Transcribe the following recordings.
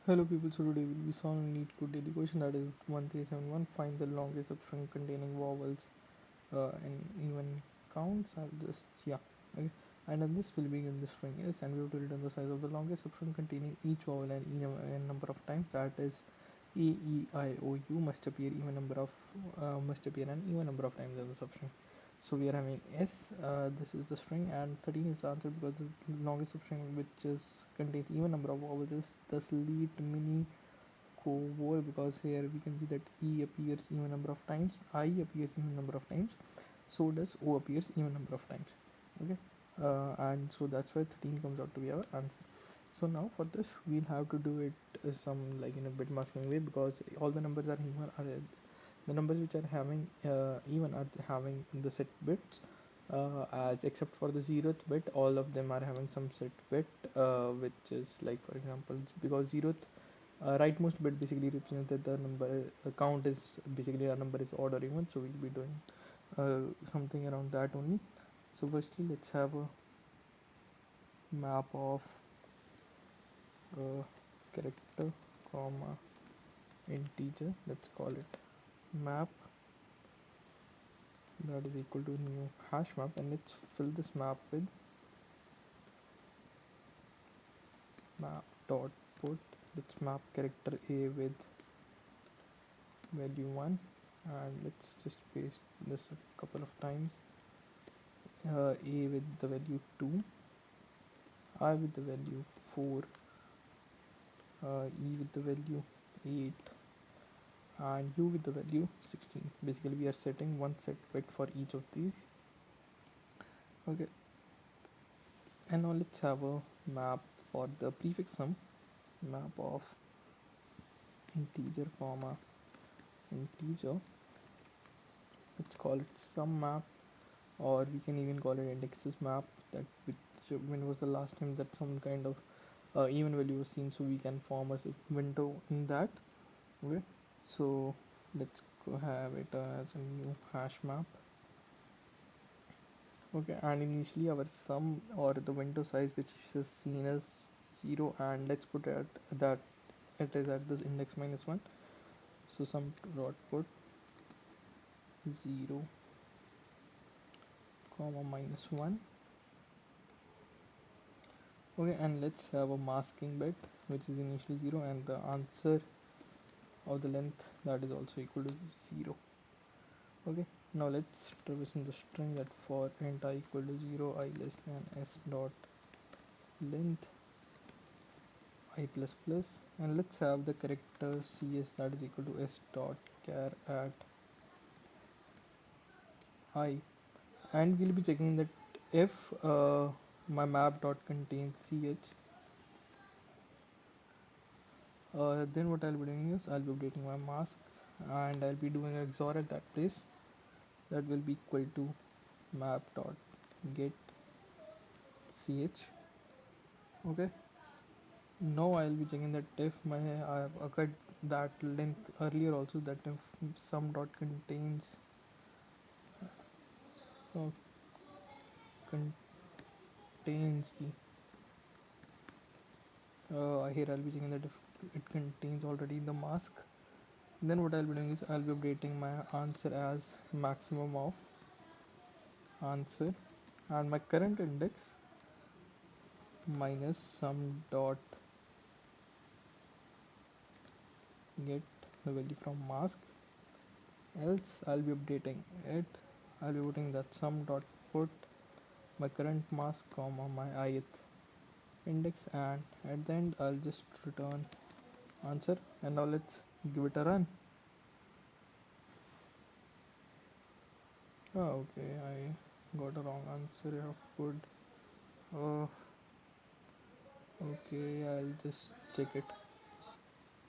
Hello people, so today we'll be solving LeetCode daily question, that is 1371. Find the longest substring containing vowels in even counts. I'll just, yeah, okay. And then this will be in the string s, and we have to return the size of the longest substring containing each vowel and even number of times, that is a, e, I, o, u must appear an even number of times in the substring. So we are having s, this is the string, and 13 is the answer because the longest substring which is contains even number of vowels is thus leet mini cover, because here we can see that e appears even number of times, I appears even number of times, so does o appears even number of times. Okay, and so that's why 13 comes out to be our answer. So now for this we'll have to do it some like in a bit masking way, because all the numbers are even are the numbers which are having even are having the set bits, as except for the 0th bit, all of them are having some set bit, which is like, for example, because 0th rightmost bit basically represents that the number count is basically our number is odd or even, so we'll be doing something around that only. So firstly let's have a map of character comma integer. Let's call it map, that is equal to new hash map, and let's fill this map with map dot put. Let's map character a with value 1, and let's just paste this a couple of times. A with the value 2, I with the value 4, E with the value 8, and U with the value 16. Basically we are setting one set bit for each of these. Okay, and now let's have a map for the prefix sum, map of integer comma integer. Let's call it sum map, or we can even call it indexes map, that which when was the last time that some kind of even value was seen, so we can form a window in that. Okay, so let's go have it as a new hash map. Okay, and initially our sum or the window size which is seen as 0, and let's put it at that it is at this index -1. So sum dot put 0 comma -1. Okay, and let's have a masking bit which is initially 0, and the answer of the length that is also equal to 0. Okay, now let's traverse in the string that for int I equal to 0, I less than s dot length I plus plus, and let's have the character cs that is equal to s dot char at I, and we'll be checking that if my map dot contains ch, then what I'll be doing is I'll be updating my mask, and I'll be doing a XOR at that place, that will be equal to map dot get ch. Okay, now I'll be checking that if I have occurred that length earlier also, that if sum dot uh, contains the here I'll be checking that if it contains already the mask, then what I'll be doing is I'll be updating my answer as maximum of answer, and my current index minus sum dot get the value from mask, else I'll be updating it. I'll be putting that sum dot put my current mask comma my ith index, and at the end I'll just return answer. And now let's give it a run. Oh, okay, I got a wrong answer. I have put uh, okay, I'll just check it.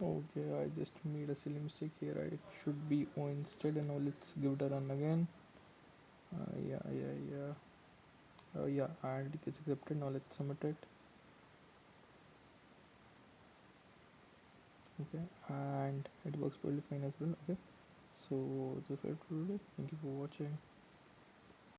Okay, I just made a silly mistake here. It should be O instead, and now let's give it a run again. Yeah, and it gets accepted. Now let's submit it. Okay, and it works perfectly fine as well. Okay, so that's it for today. Thank you for watching.